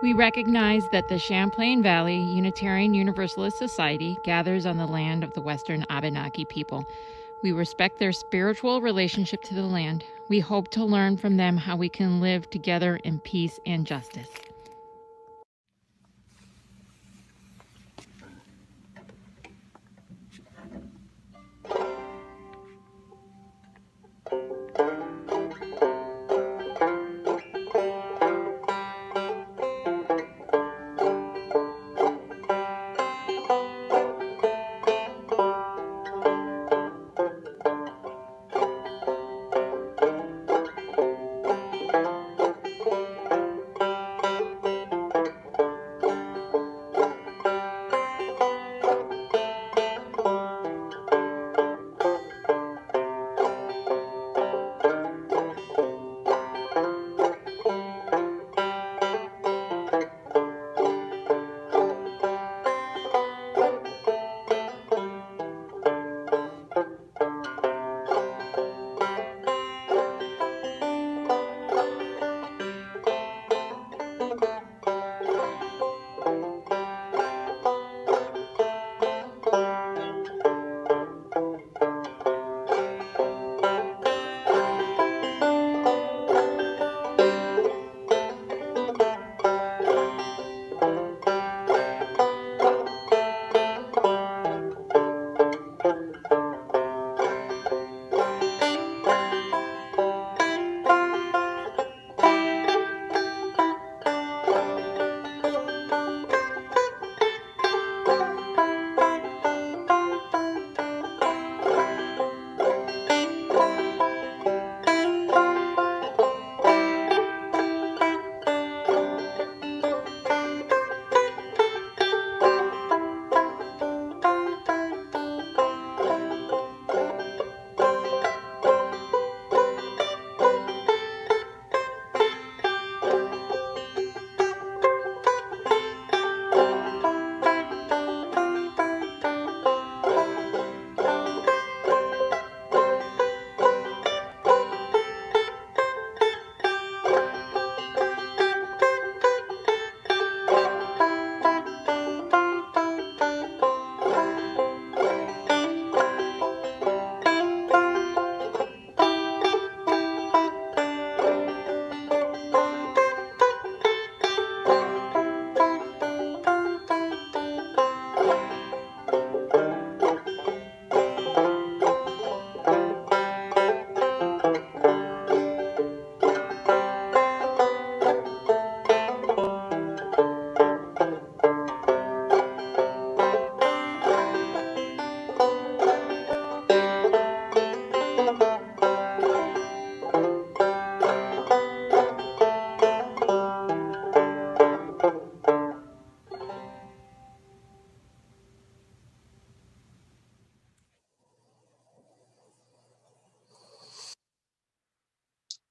We recognize that the Champlain Valley Unitarian Universalist Society gathers on the land of the Western Abenaki people. We respect their spiritual relationship to the land. We hope to learn from them how we can live together in peace and justice.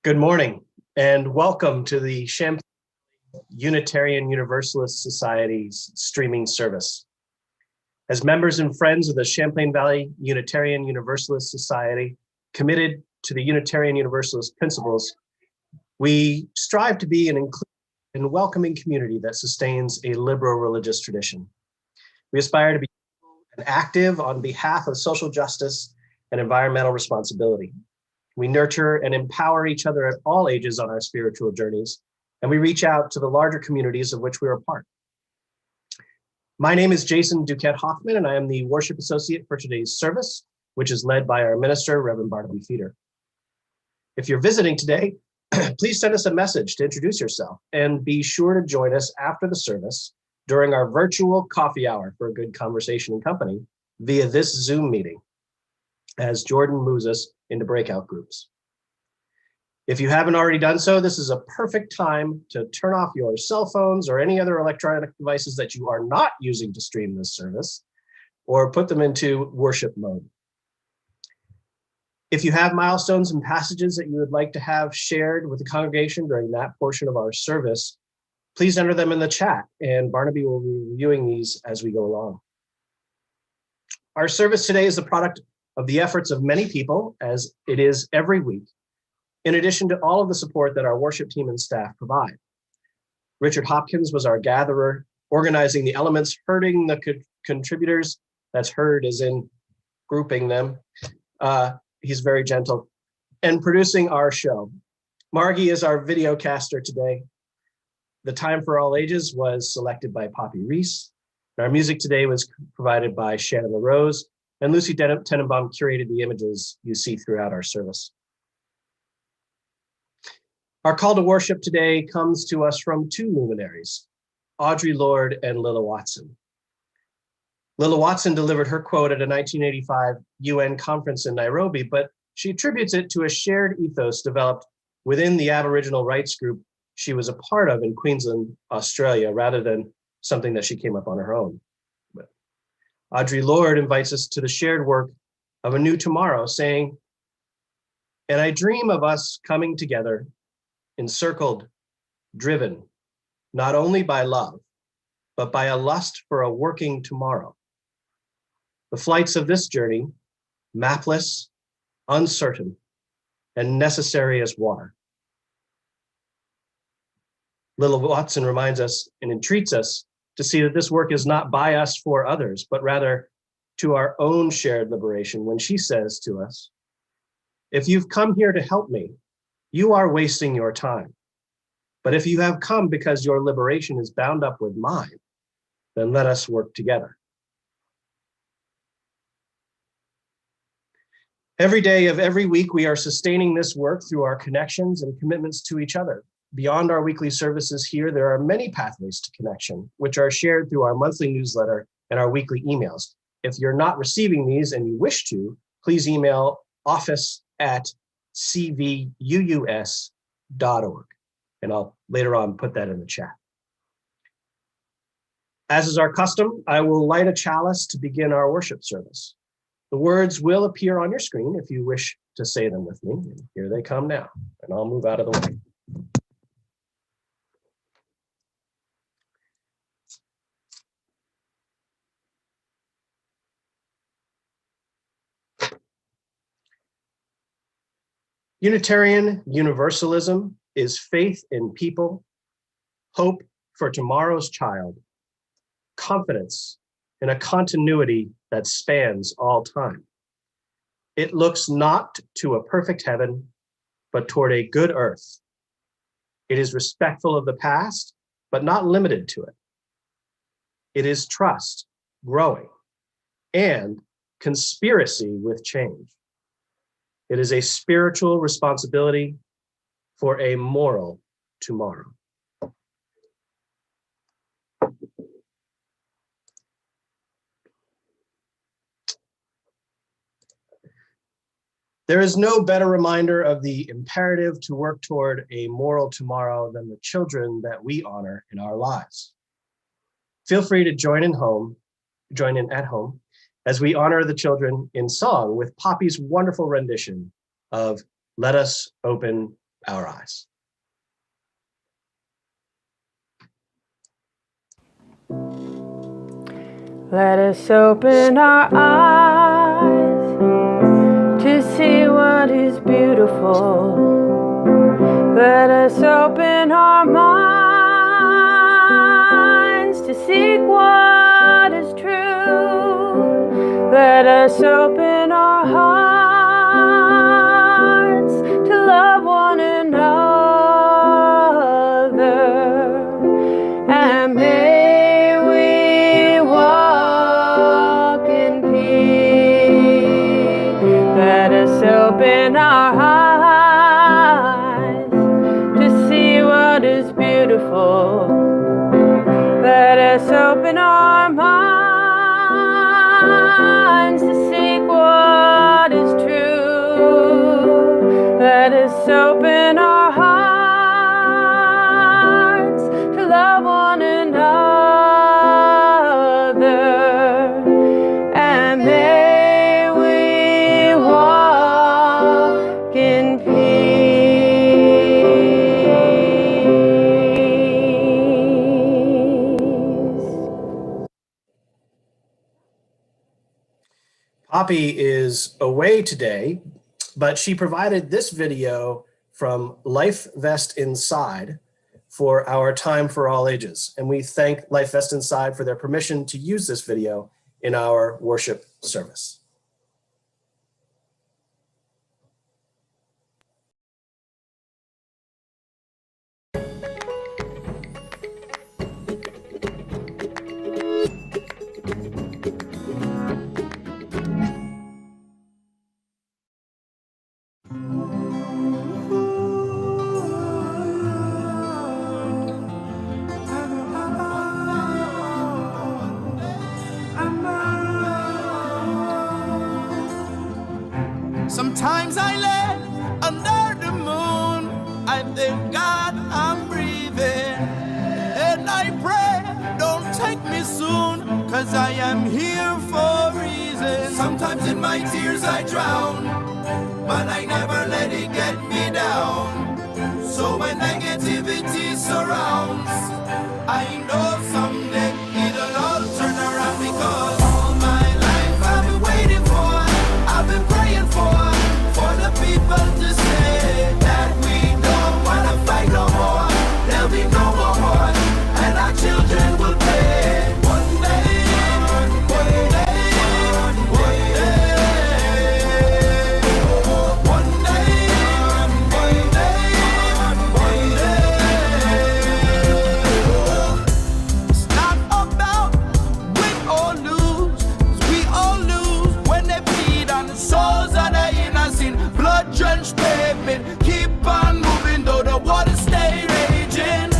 Good morning and welcome to the Champlain Unitarian Universalist Society's streaming service. As members and friends of the Champlain Valley Unitarian Universalist Society, committed to the Unitarian Universalist principles, we strive to be an inclusive and welcoming community that sustains a liberal religious tradition. We aspire to be active on behalf of social justice and environmental responsibility. We nurture and empower each other at all ages on our spiritual journeys, and we reach out to the larger communities of which we are a part. My name is Jason Duquette Hoffman, and I am the worship associate for today's service, which is led by our minister, Reverend Barnaby Feeder. If you're visiting today, please send us a message to introduce yourself, and be sure to join us after the service during our virtual coffee hour for a good conversation and company via this Zoom meeting, as Jordan moves us into breakout groups. If you haven't already done so, this is a perfect time to turn off your cell phones or any other electronic devices that you are not using to stream this service, or put them into worship mode. If you have milestones and passages that you would like to have shared with the congregation during that portion of our service, please enter them in the chat, and Barnaby will be reviewing these as we go along. Our service today is the product of the efforts of many people, as it is every week, in addition to all of the support that our worship team and staff provide. Richard Hopkins was our gatherer, organizing the elements, herding the contributors. That's herd as in grouping them. He's very gentle. And producing our show. Margie is our video caster today. The Time for All Ages was selected by Poppy Reese. Our music today was provided by Shannon LaRose, and Lucy Tenenbaum curated the images you see throughout our service. Our call to worship today comes to us from two luminaries, Audre Lorde and Lilla Watson. Lilla Watson delivered her quote at a 1985 UN conference in Nairobi, but she attributes it to a shared ethos developed within the Aboriginal rights group she was a part of in Queensland, Australia, rather than something that she came up on her own. But Audre Lorde invites us to the shared work of a new tomorrow, saying, "And I dream of us coming together, encircled, driven, not only by love, but by a lust for a working tomorrow. The flights of this journey, mapless, uncertain, and necessary as water." Lilla Watson reminds us and entreats us to see that this work is not by us for others, but rather to our own shared liberation when she says to us, "If you've come here to help me, you are wasting your time. But if you have come because your liberation is bound up with mine, then let us work together." Every day of every week, we are sustaining this work through our connections and commitments to each other. Beyond our weekly services here, there are many pathways to connection, which are shared through our monthly newsletter and our weekly emails. If you're not receiving these and you wish to, please email office@cvuus.org. And I'll later on put that in the chat. As is our custom, I will light a chalice to begin our worship service. The words will appear on your screen if you wish to say them with me. And here they come now, and I'll move out of the way. Unitarian Universalism is faith in people, hope for tomorrow's child, confidence in a continuity that spans all time. It looks not to a perfect heaven, but toward a good earth. It is respectful of the past, but not limited to it. It is trust, growing, and conspiracy with change. It is a spiritual responsibility for a moral tomorrow. There is no better reminder of the imperative to work toward a moral tomorrow than the children that we honor in our lives. Feel free to join in at home as we honor the children in song with Poppy's wonderful rendition of "Let Us Open Our Eyes." Let us open our eyes to see what is beautiful. Let us open our minds to seek what is true. Let us open our hearts to love one another, and may we walk in peace. Let us open our eyes to see what is beautiful. Let us open our minds to seek what is true. Let us open our hearts to love one another, and may we walk in peace. Poppy is away today, but she provided this video from Life Vest Inside, for our Time for All Ages. And we thank Life Vest Inside for their permission to use this video in our worship service. Sometimes I lay under the moon, I thank God I'm breathing, and I pray, don't take me soon, cause I am here for a reason. Sometimes in my tears I drown, but I never let it get me down. So when negativity surrounds, I know someday it'll all turn around, because all my life I've been waiting for, I've been praying for the people to say that we don't wanna fight no more. There'll be no more wars, and our children will play. One day, one day, one day, one day, one day. It's not about win or lose, 'cause we all lose when they bleed on the souls of the innocent. Blood-drenched pavement, keep on moving though the water stay raging.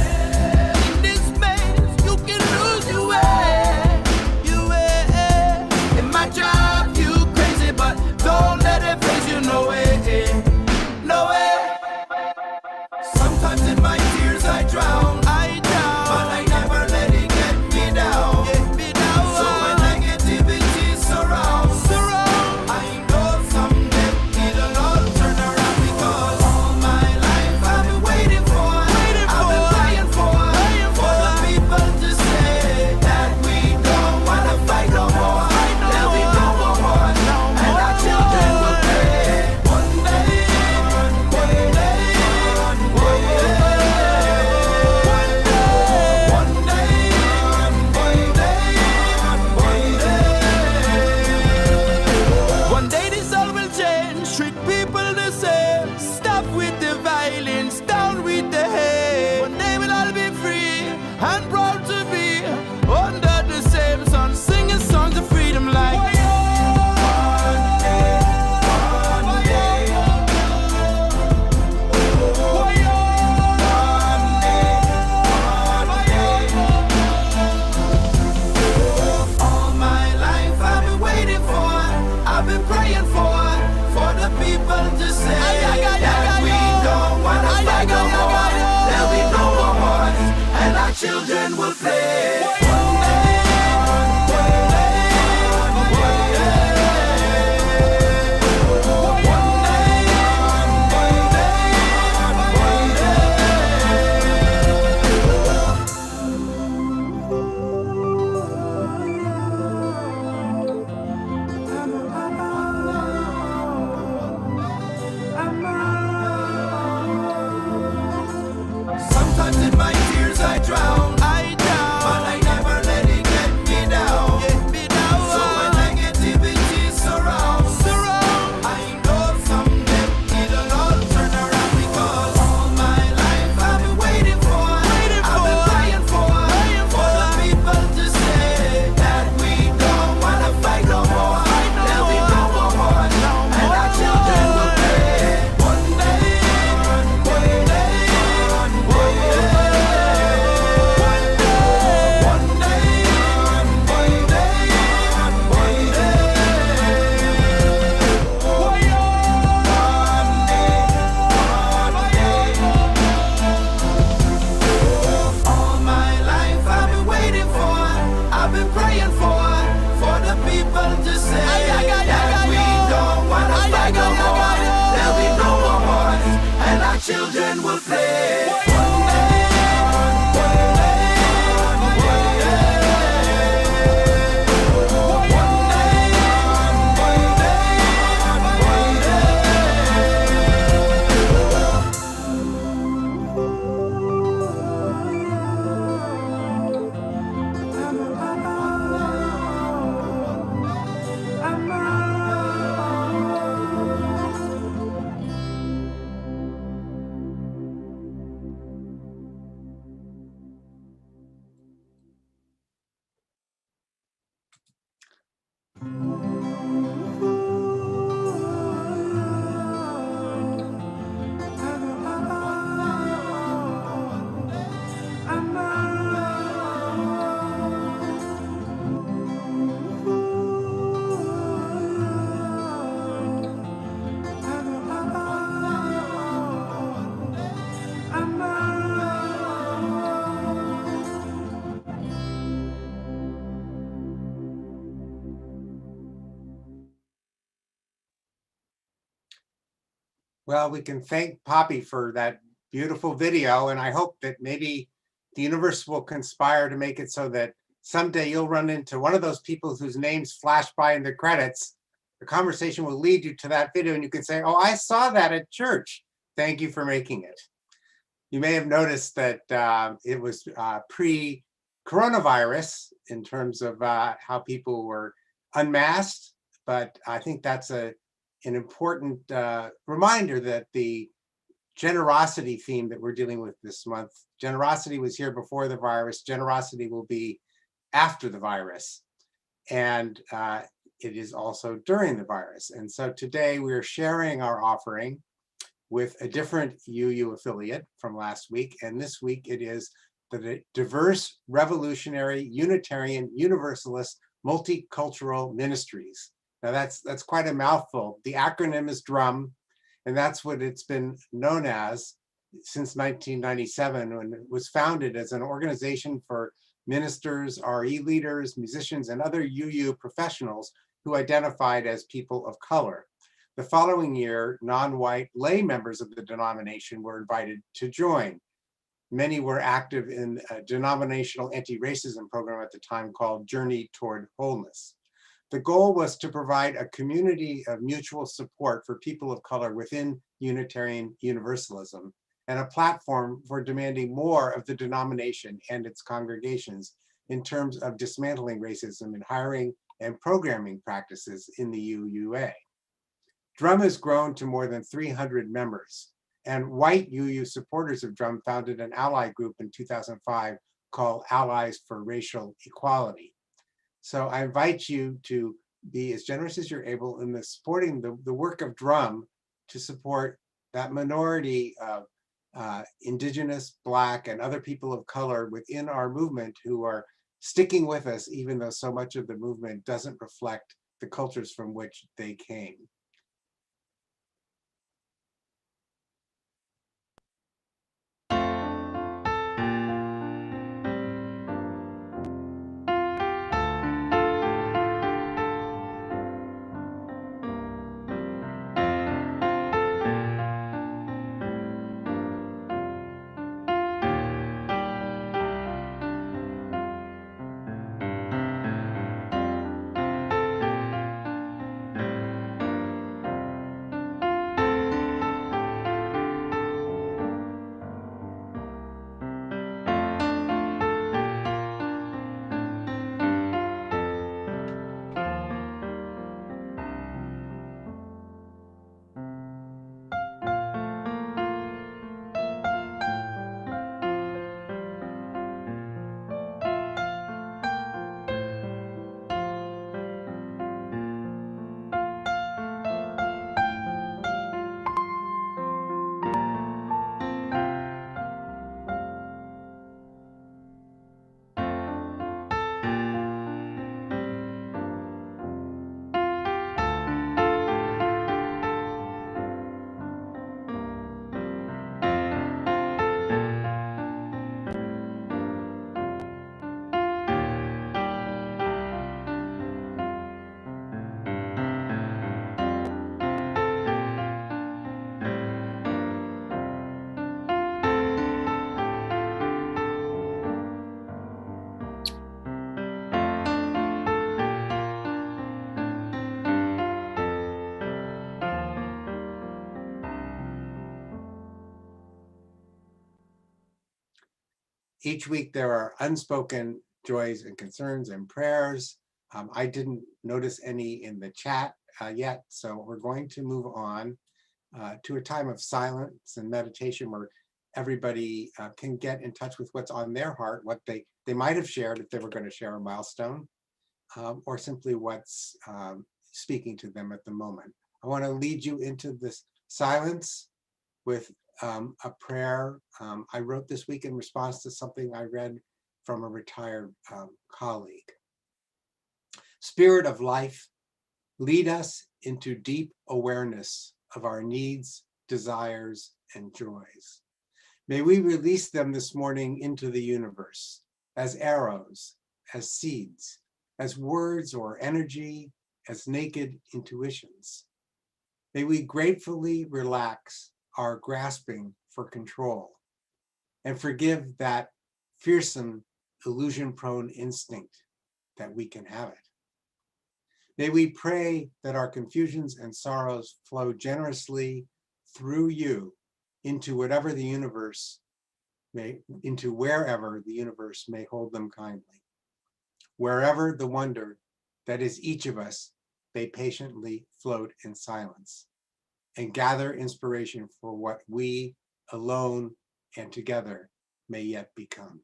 In this maze, you can lose your way, your way. It might drive you crazy, but don't let it phase you, no way, no way. Sometimes in my tears I drown, but I never let it get me down. So when negativity surrounds, I know someday it'll all turn around, because all my life I've been waiting for, I've been praying for the people to say that we don't wanna fight no more. There'll be no more wars, and our children will play. One day, one day, one day, one day this all will change, treat people the same. Stop with the violence, down with the hate. One day we'll all be free and proud to be under the same sun, singing songs of freedom like one day, one day, all my life I've been waiting for, I've been praying for the people to say that we don't wanna fight no more. There'll be no more wars, and our children will play. One day, one day, one Sometimes in my tears I drown, but I never let it get me down. So when negativity surrounds, I know someday it'll all turn around, because all my life I've been waiting for, I've been praying for the people to say that we don't wanna fight no more. There'll be no more wars, and our children will play. One day, one day, one all my life I've been waiting for, I've been praying for the people to say that we don't wanna fight no more. There'll be no more wars, and our children will play. One day, one day, one day, one day. Well, we can thank Poppy for that beautiful video, and I hope that maybe the universe will conspire to make it so that someday you'll run into one of those people whose names flash by in the credits. The conversation will lead you to that video, and you can say, "Oh, I saw that at church. Thank you for making it." You may have noticed that it was pre-coronavirus in terms of how people were unmasked, but I think that's an important reminder that the generosity theme that we're dealing with this month, generosity was here before the virus, generosity will be after the virus, and it is also during the virus. And so today we're sharing our offering with a different UU affiliate from last week, and this week it is the Diverse Revolutionary Unitarian Universalist Multicultural Ministries. Now that's quite a mouthful. The acronym is DRUM, and that's what it's been known as since 1997, when it was founded as an organization for ministers, RE leaders, musicians, and other UU professionals who identified as people of color. The following year, non-white lay members of the denomination were invited to join. Many were active in a denominational anti-racism program at the time called Journey Toward Wholeness. The goal was to provide a community of mutual support for people of color within Unitarian Universalism, and a platform for demanding more of the denomination and its congregations in terms of dismantling racism in hiring and programming practices in the UUA. DRUM has grown to more than 300 members, and white UU supporters of DRUM founded an ally group in 2005 called Allies for Racial Equality. So I invite you to be as generous as you're able in supporting the work of DRUM to support that minority of Indigenous, Black, and other people of color within our movement who are sticking with us, even though so much of the movement doesn't reflect the cultures from which they came. Each week there are unspoken joys and concerns and prayers. I didn't notice any in the chat yet, so we're going to move on to a time of silence and meditation where everybody can get in touch with what's on their heart, what they might have shared if they were going to share a milestone, or simply what's speaking to them at the moment. I want to lead you into this silence with a prayer I wrote this week in response to something I read from a retired colleague. Spirit of life, lead us into deep awareness of our needs, desires, and joys. May we release them this morning into the universe as arrows, as seeds, as words or energy, as naked intuitions. May we gratefully relax our grasping for control and forgive that fearsome, illusion-prone instinct that we can have it. May we pray that our confusions and sorrows flow generously through you into wherever the universe may hold them kindly. Wherever the wonder that is each of us may patiently float in silence and gather inspiration for what we alone and together may yet become.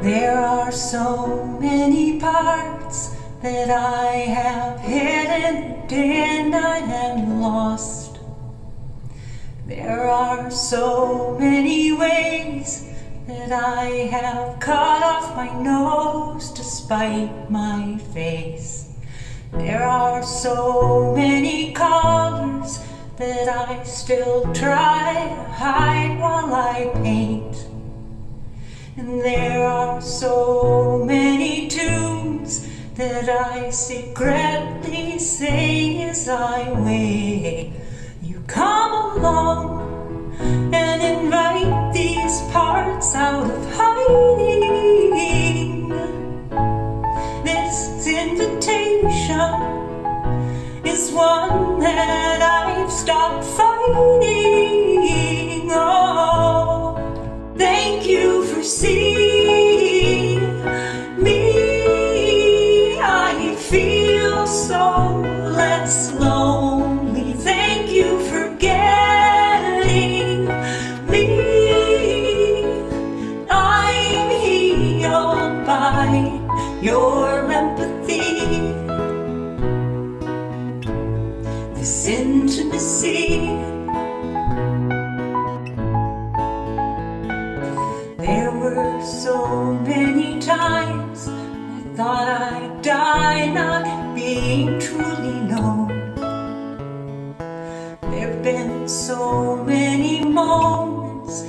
There are so many parts that I have hidden day and night and lost. There are so many ways that I have cut off my nose to spite my face. There are so many colors that I still try to hide while I paint. And there are so many tunes that I secretly sing as I wait. You come along and invite these parts out of hiding. This invitation is one that I've stopped fighting. Oh, thank you for seeing me. I feel so less lonely. Thank you for getting me. I'm healed by your empathy. This intimacy. There were so many times I thought I'd die not being truly known. There've been so many moments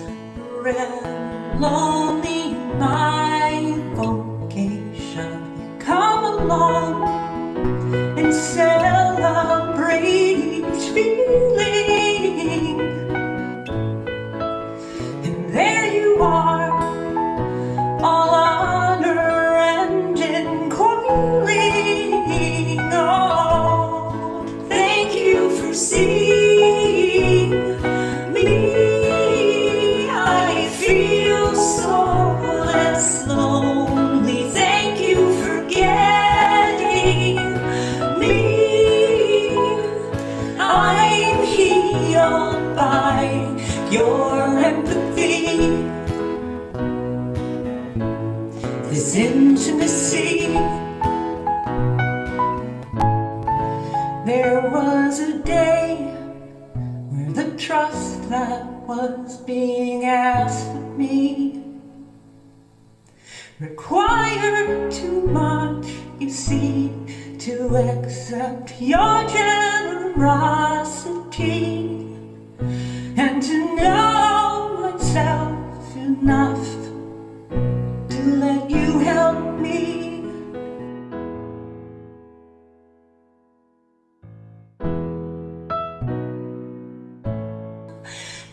where I'm lonely in my vocation. Come along and celebrate each feeling. And there you are, all honor and inquiring. Oh, your empathy, this intimacy. There was a day where the trust that was being asked of me required too much, you see, to accept your generosity and to know myself enough to let you help me.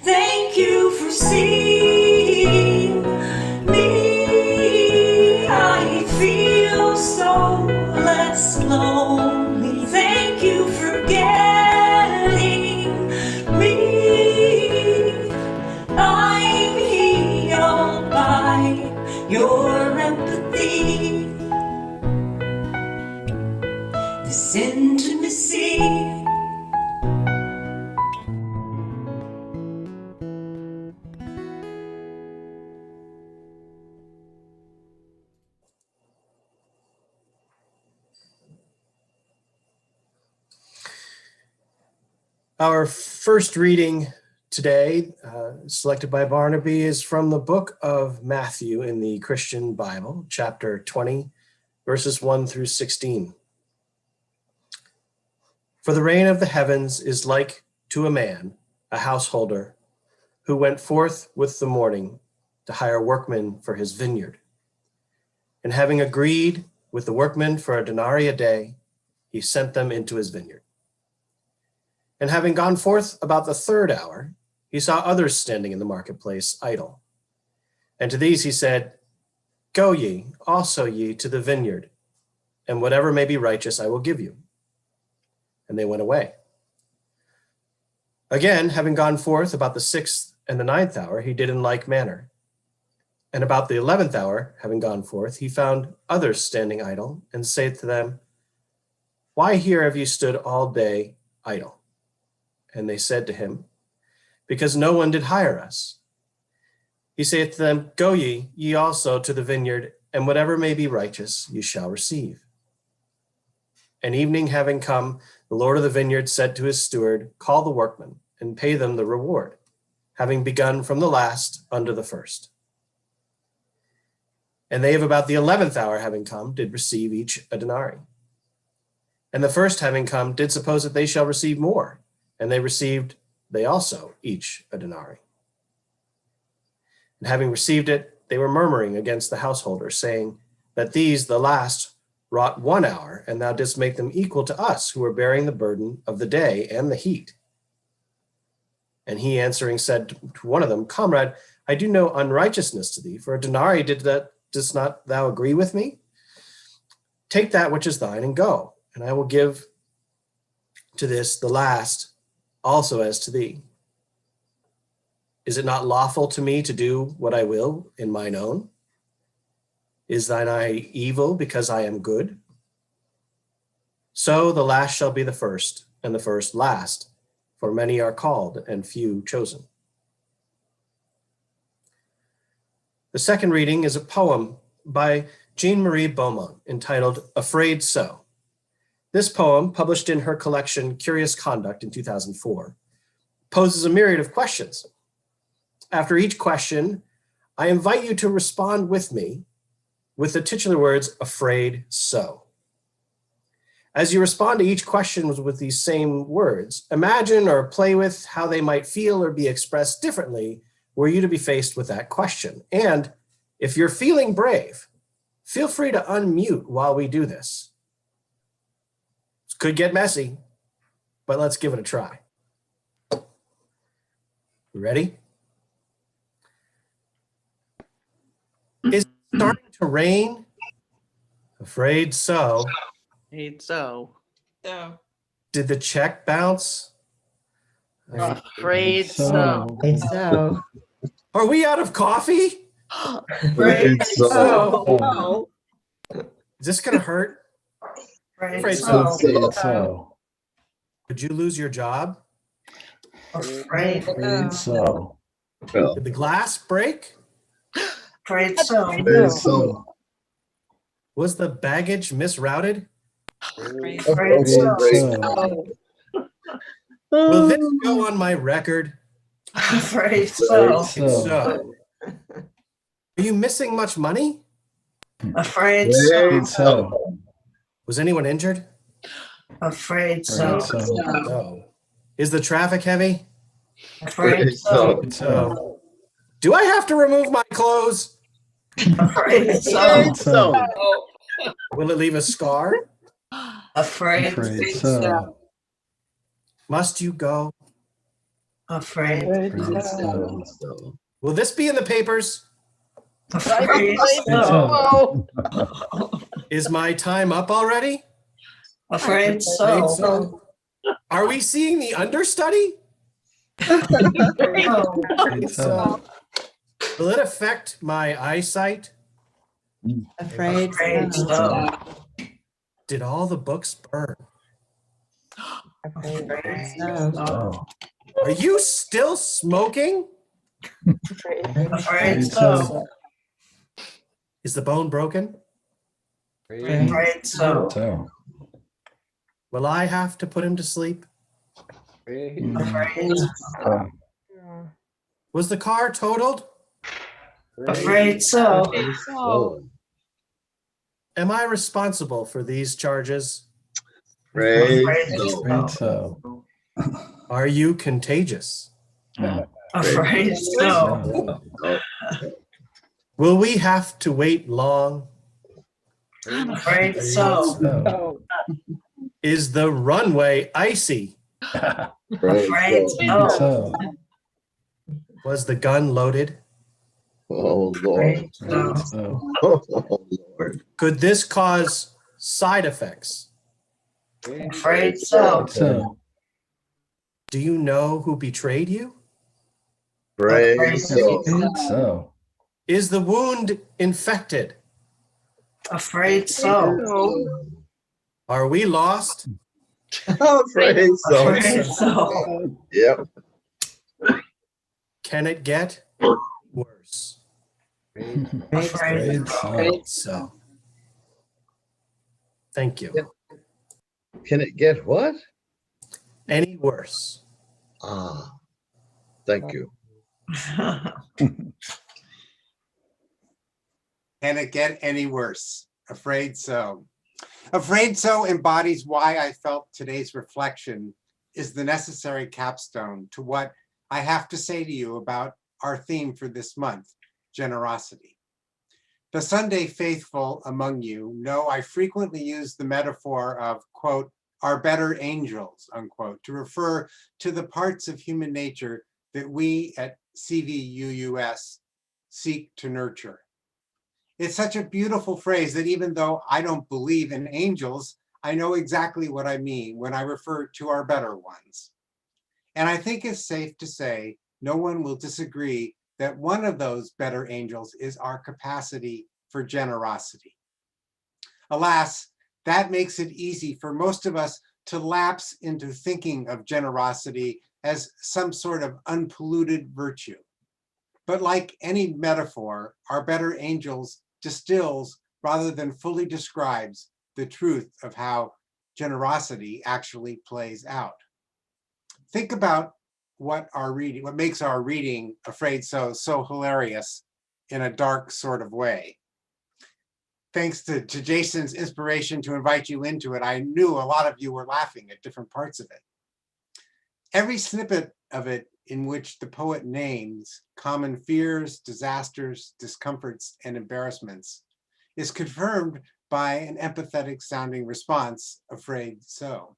Thank you for seeing me. I feel so less lonely. Thank you for getting me. I'm healed by your empathy, this intimacy. Our first reading today, selected by Barnaby, is from the book of Matthew in the Christian Bible, chapter 20, verses 1 through 16. For the reign of the heavens is like to a man, a householder, who went forth with the morning to hire workmen for his vineyard. And having agreed with the workmen for a denarii a day, he sent them into his vineyard. And having gone forth about the third hour, he saw others standing in the marketplace idle. And to these he said, Go ye, also ye, to the vineyard, and whatever may be righteous I will give you. And they went away. Again, having gone forth about the 6th and the 9th hour, he did in like manner. And about the 11th hour, having gone forth, he found others standing idle, and saith to them, Why here have you stood all day idle? And they said to him, Because no one did hire us. He saith to them, Go ye also to the vineyard, and whatever may be righteous ye shall receive. And evening having come, the Lord of the vineyard said to his steward, Call the workmen, and pay them the reward, having begun from the last unto the first. And they of about the 11th hour having come, did receive each a denarii. And the first having come, did suppose that they shall receive more. And they received, they also, each a denarii. And having received it, they were murmuring against the householders, saying that these, the last, wrought 1 hour, and thou didst make them equal to us, who were bearing the burden of the day and the heat. And he answering said to one of them, Comrade, I do no unrighteousness to thee, for a denarii dost not thou agree with me? Take that which is thine and go, and I will give to this the last also as to thee. Is it not lawful to me to do what I will in mine own? Is thine eye evil because I am good? So the last shall be the first, and the first last, for many are called and few chosen. The second reading is a poem by Jean-Marie Beaumont entitled Afraid So. This poem, published in her collection Curious Conduct in 2004, poses a myriad of questions. After each question, I invite you to respond with me with the titular words, afraid so. As you respond to each question with these same words, imagine or play with how they might feel or be expressed differently were you to be faced with that question. And if you're feeling brave, feel free to unmute while we do this. Could get messy, but let's give it a try. Ready? Is it starting to rain? Afraid so. Afraid so. Did the check bounce? Afraid so. So. Are we out of coffee? Afraid so. Is this gonna hurt? Afraid so. Could you lose your job? Afraid So. Well, Did the glass break? Afraid so. afraid so. Was the baggage misrouted? Afraid Afraid so. so. Will this go on my record? Afraid Afraid so. So, are you missing much money? Afraid so. Afraid so. Was anyone injured? Afraid so. Afraid so. No. Is the traffic heavy? Afraid so. Afraid so. Do I have to remove my clothes? Afraid so. Afraid so. Will it leave a scar? Afraid Afraid so. so. Must you go? Afraid Afraid so. so. Will this be in the papers? Afraid Afraid so. so. Is my time up already? Afraid Afraid so. so. Are we seeing the understudy? Afraid so. Will it affect my eyesight? Afraid so. Did all the books burn? Afraid so. Oh. Are you still smoking? Afraid so. Is the bone broken? Afraid so. So. Will I have to put him to sleep? Afraid So. Was the car totaled? Afraid so. So. Am I responsible for these charges? Afraid so. Are you contagious? Afraid so. So. Will we have to wait long? Afraid so. So. Is the runway icy? Afraid so. So. Was the gun loaded? Oh, Lord. Afraid so. So. Oh, Lord. Could this cause side effects? Afraid so. So. Do you know who betrayed you? Praise so. So. Is the wound infected? Afraid so. Are we lost? Praise so. Afraid so. Yep. Can it get worse? Afraid so. So, thank you. Can it get what? Any worse? Ah, thank you. Can it get any worse? Afraid so. Afraid so embodies why I felt today's reflection is the necessary capstone to what I have to say to you about our theme for this month, generosity. The Sunday faithful among you know I frequently use the metaphor of, quote, our better angels, unquote, to refer to the parts of human nature that we at CVUUS seek to nurture. It's such a beautiful phrase that even though I don't believe in angels, I know exactly what I mean when I refer to our better ones. And I think it's safe to say no one will disagree that one of those better angels is our capacity for generosity. Alas, that makes it easy for most of us to lapse into thinking of generosity as some sort of unpolluted virtue. But like any metaphor, our better angels distills rather than fully describes the truth of how generosity actually plays out. Think about what makes our reading Afraid So hilarious in a dark sort of way. Thanks to Jason's inspiration to invite you into it, I knew a lot of you were laughing at different parts of it. Every snippet of it in which the poet names common fears, disasters, discomforts, and embarrassments is confirmed by an empathetic sounding response, afraid so.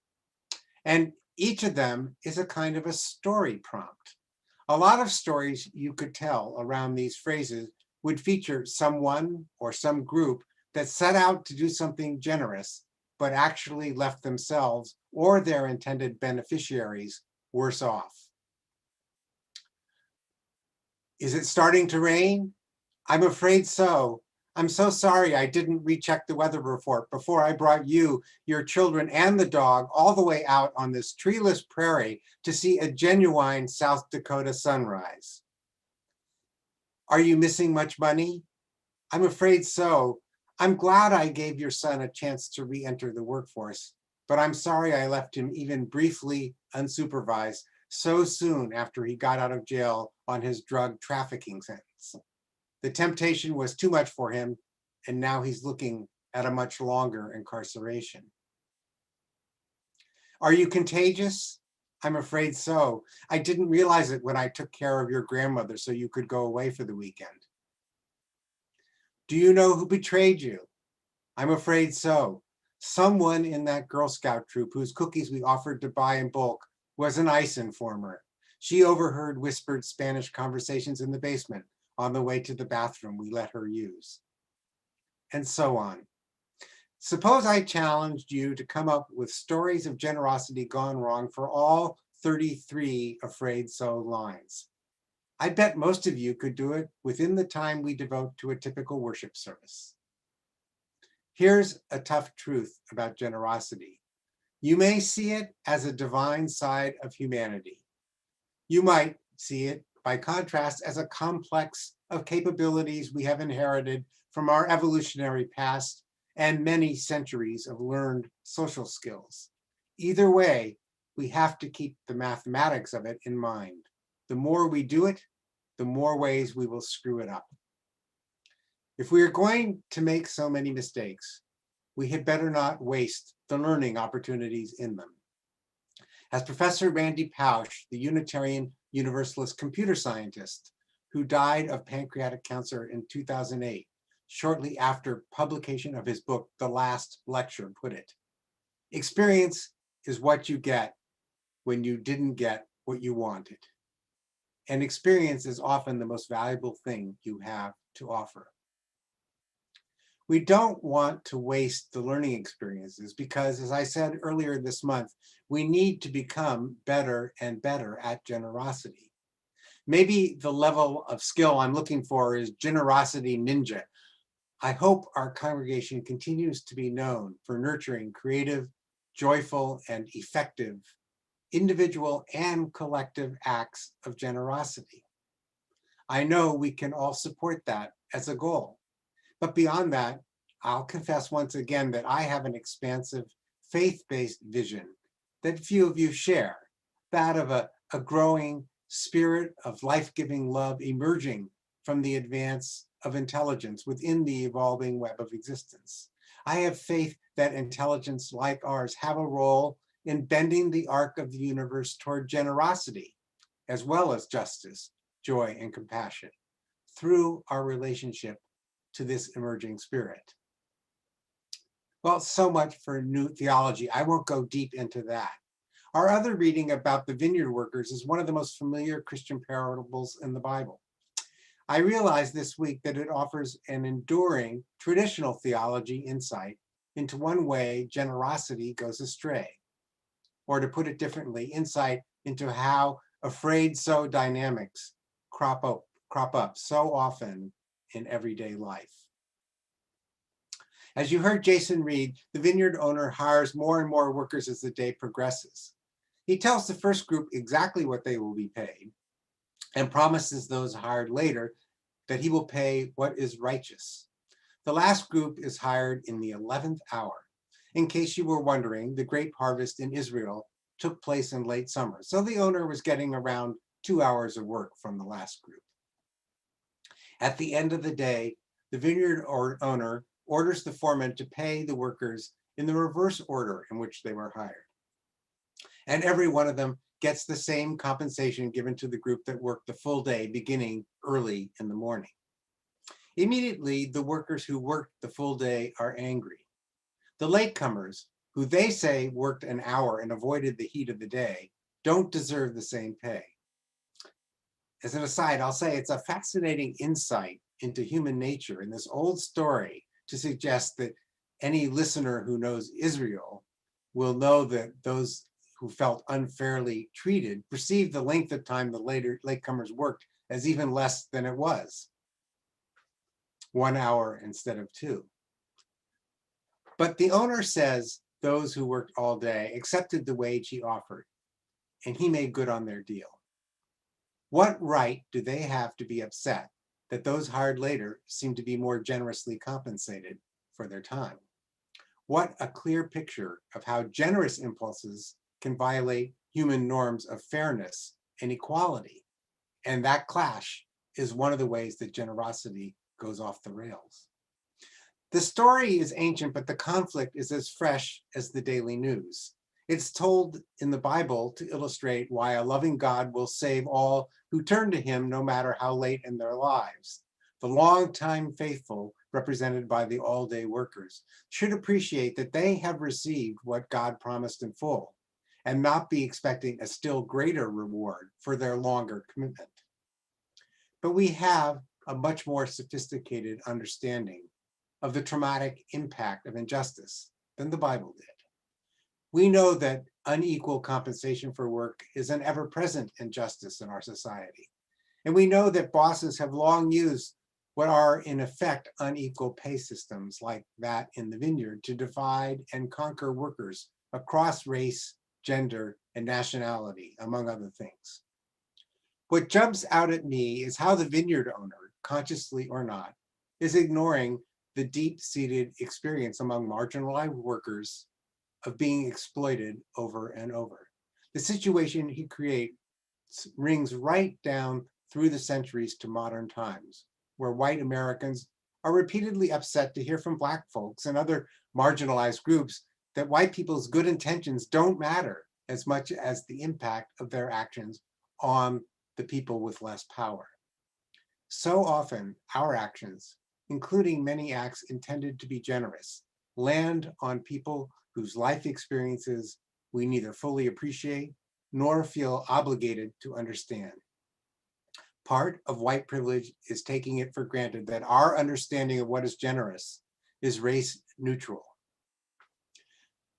And each of them is a kind of a story prompt. A lot of stories you could tell around these phrases would feature someone or some group that set out to do something generous, but actually left themselves or their intended beneficiaries worse off. Is it starting to rain? I'm afraid so. I'm so sorry I didn't recheck the weather report before I brought you, your children, and the dog all the way out on this treeless prairie to see a genuine South Dakota sunrise. Are you missing much money? I'm afraid so. I'm glad I gave your son a chance to re-enter the workforce, but I'm sorry I left him even briefly unsupervised so soon after he got out of jail on his drug trafficking sentence. The temptation was too much for him, and now he's looking at a much longer incarceration. Are you contagious? I'm afraid so. I didn't realize it when I took care of your grandmother so you could go away for the weekend. Do you know who betrayed you? I'm afraid so. Someone in that Girl Scout troop whose cookies we offered to buy in bulk was an ICE informer. She overheard whispered Spanish conversations in the basement on the way to the bathroom we let her use. And so on. Suppose I challenged you to come up with stories of generosity gone wrong for all 33 Afraid So lines. I bet most of you could do it within the time we devote to a typical worship service. Here's a tough truth about generosity. You may see it as a divine side of humanity. You might see it, by contrast, as a complex of capabilities we have inherited from our evolutionary past and many centuries of learned social skills. Either way, we have to keep the mathematics of it in mind. The more we do it, the more ways we will screw it up. If we are going to make so many mistakes, we had better not waste the learning opportunities in them. As Professor Randy Pausch, the Unitarian Universalist computer scientist who died of pancreatic cancer in 2008, shortly after publication of his book, The Last Lecture, put it, experience is what you get when you didn't get what you wanted. And experience is often the most valuable thing you have to offer. We don't want to waste the learning experiences because, as I said earlier this month, we need to become better and better at generosity. Maybe the level of skill I'm looking for is generosity ninja. I hope our congregation continues to be known for nurturing creative, joyful, and effective individual and collective acts of generosity. I know we can all support that as a goal. But beyond that, I'll confess once again that I have an expansive faith-based vision that few of you share, that of a growing spirit of life-giving love emerging from the advance of intelligence within the evolving web of existence. I have faith that intelligence like ours have a role in bending the arc of the universe toward generosity, as well as justice, joy, and compassion, through our relationship to this emerging spirit. Well, so much for new theology. I won't go deep into that. Our other reading about the vineyard workers is one of the most familiar Christian parables in the Bible. I realized this week that it offers an enduring traditional theology insight into one way generosity goes astray. Or to put it differently, insight into how afraid so dynamics crop up so often in everyday life. As you heard Jason read, the vineyard owner hires more and more workers as the day progresses. He tells the first group exactly what they will be paid and promises those hired later that he will pay what is righteous. The last group is hired in the 11th hour. In case you were wondering, the grape harvest in Israel took place in late summer, so the owner was getting around 2 hours of work from the last group. At the end of the day, the vineyard owner orders the foreman to pay the workers in the reverse order in which they were hired. And every one of them gets the same compensation given to the group that worked the full day beginning early in the morning. Immediately, the workers who worked the full day are angry. The latecomers, who they say worked an hour and avoided the heat of the day, don't deserve the same pay. As an aside, I'll say it's a fascinating insight into human nature in this old story to suggest that any listener who knows Israel will know that those who felt unfairly treated perceived the length of time the latecomers worked as even less than it was, 1 hour instead of 2. But the owner says those who worked all day accepted the wage he offered, and he made good on their deal. What right do they have to be upset that those hired later seem to be more generously compensated for their time. What a clear picture of how generous impulses can violate human norms of fairness and equality. And that clash is one of the ways that generosity goes off the rails. The story is ancient, but the conflict is as fresh as the daily news. It's told in the Bible to illustrate why a loving God will save all who turn to him, no matter how late in their lives. The longtime faithful, represented by the all-day workers, should appreciate that they have received what God promised in full, and not be expecting a still greater reward for their longer commitment. But we have a much more sophisticated understanding of the traumatic impact of injustice than the Bible did. We know that unequal compensation for work is an ever-present injustice in our society. And we know that bosses have long used what are in effect unequal pay systems like that in the vineyard to divide and conquer workers across race, gender, and nationality, among other things. What jumps out at me is how the vineyard owner, consciously or not, is ignoring the deep-seated experience among marginalized workers of being exploited over and over. The situation he creates rings right down through the centuries to modern times, where white Americans are repeatedly upset to hear from Black folks and other marginalized groups that white people's good intentions don't matter as much as the impact of their actions on the people with less power. So often, our actions, including many acts intended to be generous, land on people whose life experiences we neither fully appreciate nor feel obligated to understand. Part of white privilege is taking it for granted that our understanding of what is generous is race neutral.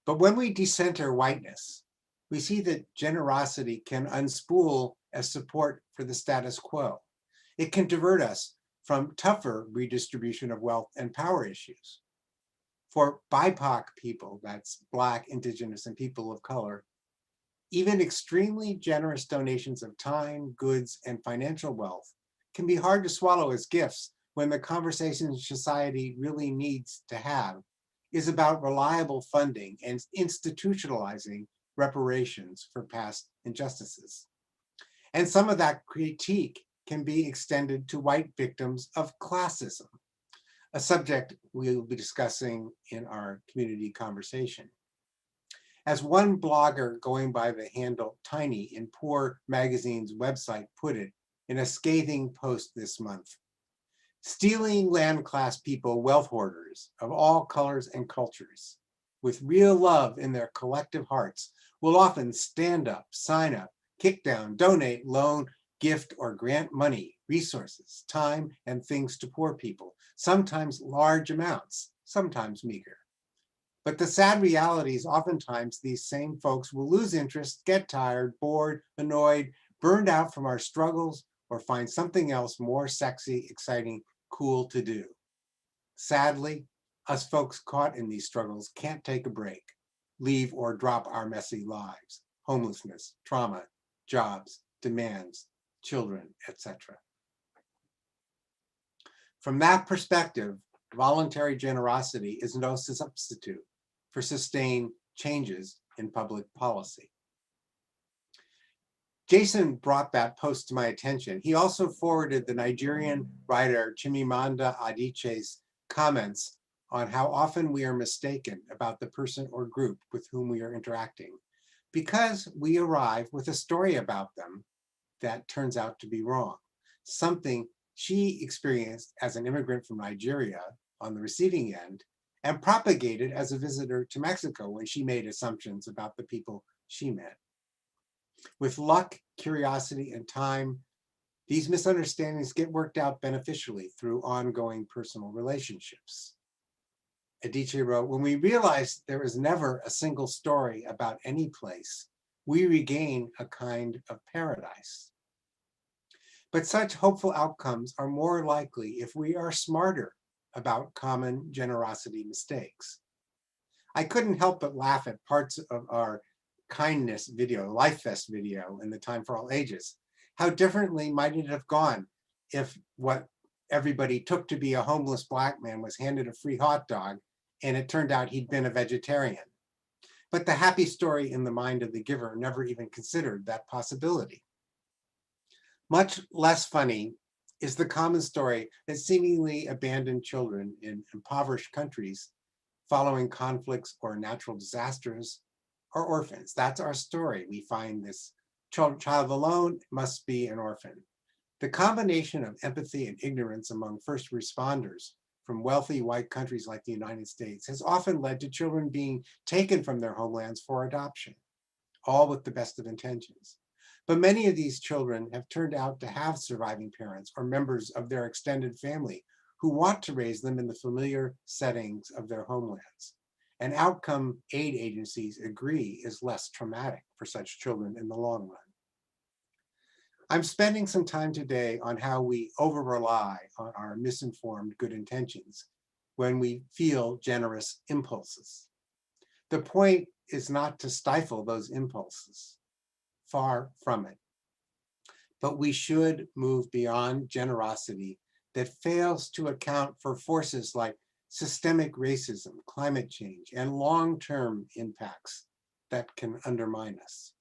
But when we decenter whiteness, we see that generosity can unspool as support for the status quo. It can divert us from tougher redistribution of wealth and power issues. For BIPOC people, that's Black, Indigenous, and people of color, even extremely generous donations of time, goods, and financial wealth can be hard to swallow as gifts when the conversation society really needs to have is about reliable funding and institutionalizing reparations for past injustices. And some of that critique can be extended to white victims of classism, a subject we will be discussing in our community conversation. As one blogger going by the handle Tiny in Poor Magazine's website put it in a scathing post this month, stealing land class people, wealth hoarders of all colors and cultures, with real love in their collective hearts, will often stand up, sign up, kick down, donate, loan, gift, or grant money, resources, time, and things to poor people, sometimes large amounts, sometimes meager. But the sad reality is oftentimes these same folks will lose interest, get tired, bored, annoyed, burned out from our struggles, or find something else more sexy, exciting, cool to do. Sadly, us folks caught in these struggles can't take a break, leave or drop our messy lives, homelessness, trauma, jobs, demands, children, etc. From that perspective, voluntary generosity is no substitute for sustained changes in public policy. Jason brought that post to my attention. He also forwarded the Nigerian writer Chimamanda Adichie's comments on how often we are mistaken about the person or group with whom we are interacting, because we arrive with a story about them that turns out to be wrong, something she experienced as an immigrant from Nigeria on the receiving end, and propagated as a visitor to Mexico when she made assumptions about the people she met. With luck, curiosity, and time, these misunderstandings get worked out beneficially through ongoing personal relationships. Adichie wrote, when we realize there is never a single story about any place, we regain a kind of paradise. But such hopeful outcomes are more likely if we are smarter about common generosity mistakes. I couldn't help but laugh at parts of our kindness video, Life Fest video in the Time for All Ages. How differently might it have gone if what everybody took to be a homeless Black man was handed a free hot dog, and it turned out he'd been a vegetarian. But the happy story in the mind of the giver never even considered that possibility. Much less funny is the common story that seemingly abandoned children in impoverished countries following conflicts or natural disasters are orphans. That's our story. We find this child alone must be an orphan. The combination of empathy and ignorance among first responders from wealthy white countries like the United States has often led to children being taken from their homelands for adoption, all with the best of intentions. But many of these children have turned out to have surviving parents or members of their extended family who want to raise them in the familiar settings of their homelands. And outcome aid agencies agree is less traumatic for such children in the long run. I'm spending some time today on how we over-rely on our misinformed good intentions when we feel generous impulses. The point is not to stifle those impulses, far from it. But we should move beyond generosity that fails to account for forces like systemic racism, climate change, and long-term impacts that can undermine us.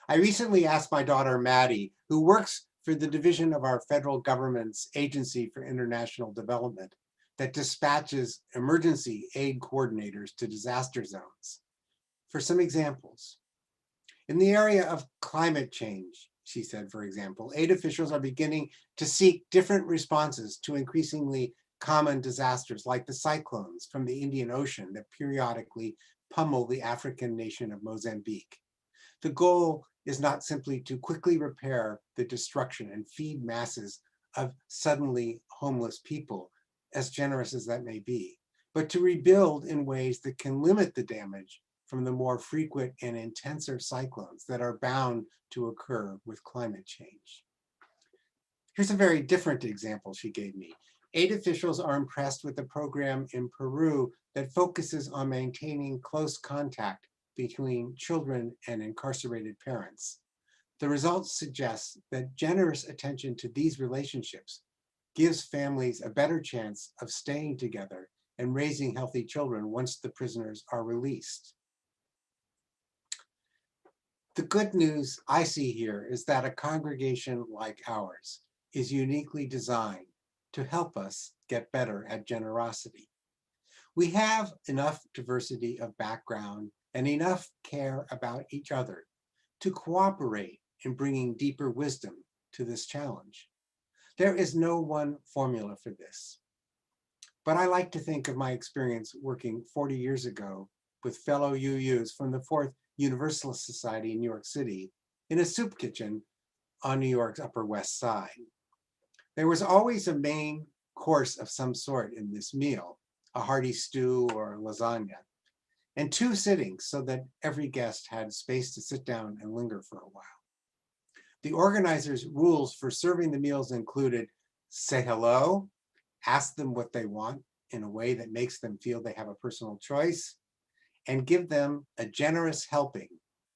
I recently asked my daughter, Maddie, who works for the division of our federal government's Agency for International Development that dispatches emergency aid coordinators to disaster zones, for some examples. In the area of climate change, she said, for example, aid officials are beginning to seek different responses to increasingly common disasters like the cyclones from the Indian Ocean that periodically pummel the African nation of Mozambique. The goal is not simply to quickly repair the destruction and feed masses of suddenly homeless people, as generous as that may be, but to rebuild in ways that can limit the damage from the more frequent and intenser cyclones that are bound to occur with climate change. Here's a very different example she gave me. Aid officials are impressed with a program in Peru that focuses on maintaining close contact between children and incarcerated parents. The results suggest that generous attention to these relationships gives families a better chance of staying together and raising healthy children once the prisoners are released. The good news I see here is that a congregation like ours is uniquely designed to help us get better at generosity. We have enough diversity of background and enough care about each other to cooperate in bringing deeper wisdom to this challenge. There is no one formula for this, but I like to think of my experience working 40 years ago with fellow UUs from the Fourth Universalist Society in New York City in a soup kitchen on New York's Upper West Side. There was always a main course of some sort in this meal, a hearty stew or lasagna, and 2 sittings so that every guest had space to sit down and linger for a while. The organizers' rules for serving the meals included say hello, ask them what they want in a way that makes them feel they have a personal choice, and give them a generous helping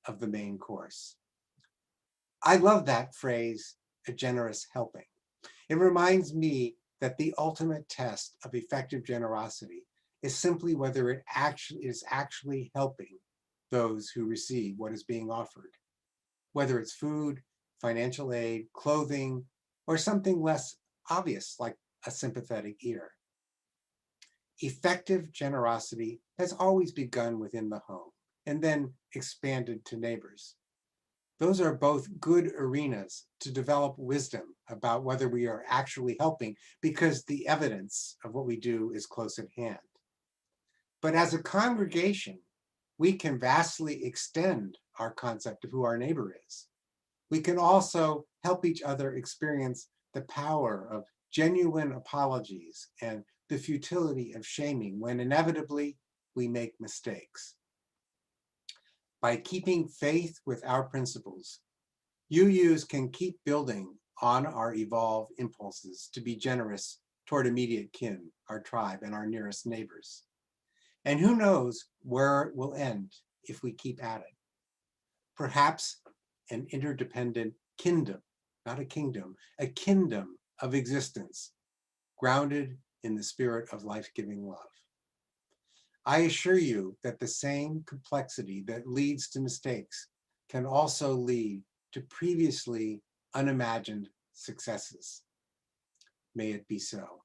of the main course. I love that phrase, a generous helping. It reminds me that the ultimate test of effective generosity is simply whether it is actually helping those who receive what is being offered, whether it's food, financial aid, clothing, or something less obvious like a sympathetic ear. Effective generosity has always begun within the home and then expanded to neighbors. Those are both good arenas to develop wisdom about whether we are actually helping because the evidence of what we do is close at hand. But as a congregation, we can vastly extend our concept of who our neighbor is. We can also help each other experience the power of genuine apologies and the futility of shaming when inevitably we make mistakes. By keeping faith with our principles, UUs can keep building on our evolved impulses to be generous toward immediate kin, our tribe, and our nearest neighbors. And who knows where it will end if we keep at it. Perhaps an interdependent kingdom, not a kingdom, a kingdom of existence, grounded in the spirit of life-giving love. I assure you that the same complexity that leads to mistakes can also lead to previously unimagined successes. May it be so.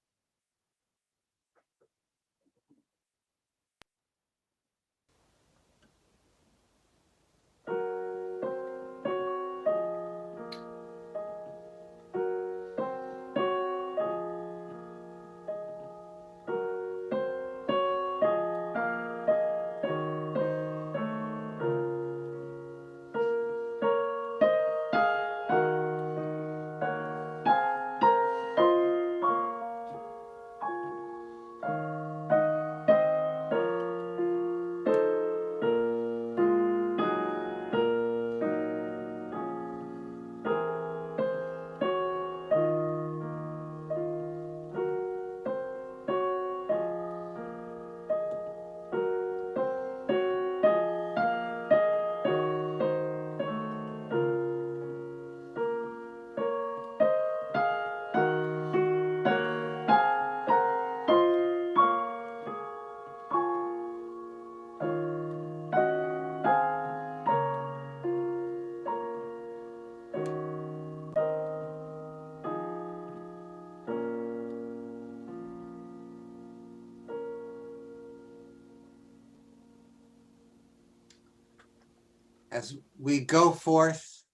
As we go forth,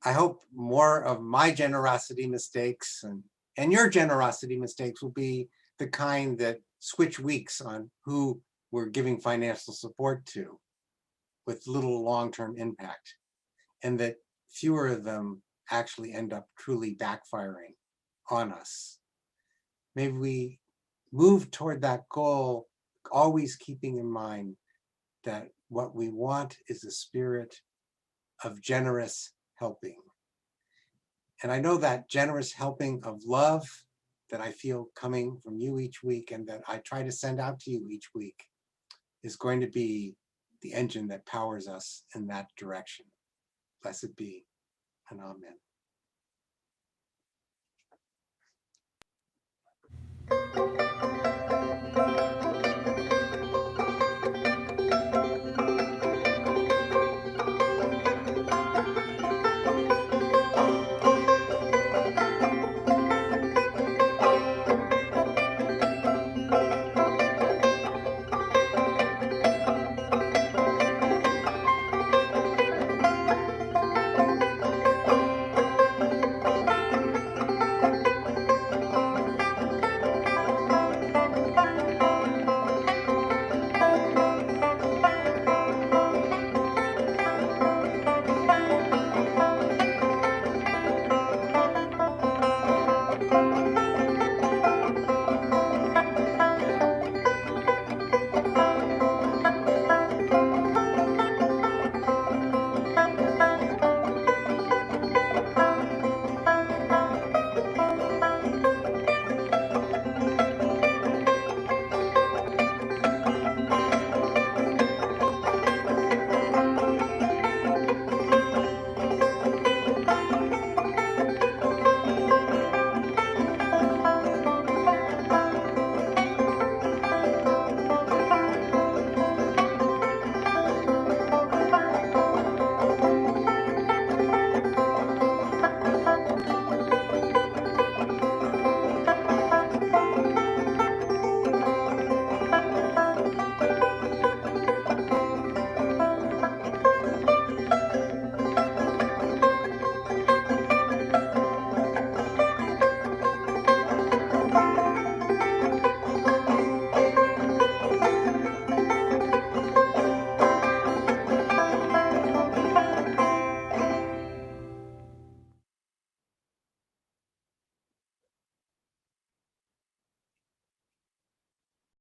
I hope more of my generosity mistakes and your generosity mistakes will be the kind that switch weeks on who we're giving financial support to with little long-term impact, and that fewer of them actually end up truly backfiring on us. Maybe we move toward that goal, always keeping in mind that what we want is a spirit of generous helping. And I know that generous helping of love that I feel coming from you each week and that I try to send out to you each week is going to be the engine that powers us in that direction. Blessed be, and amen.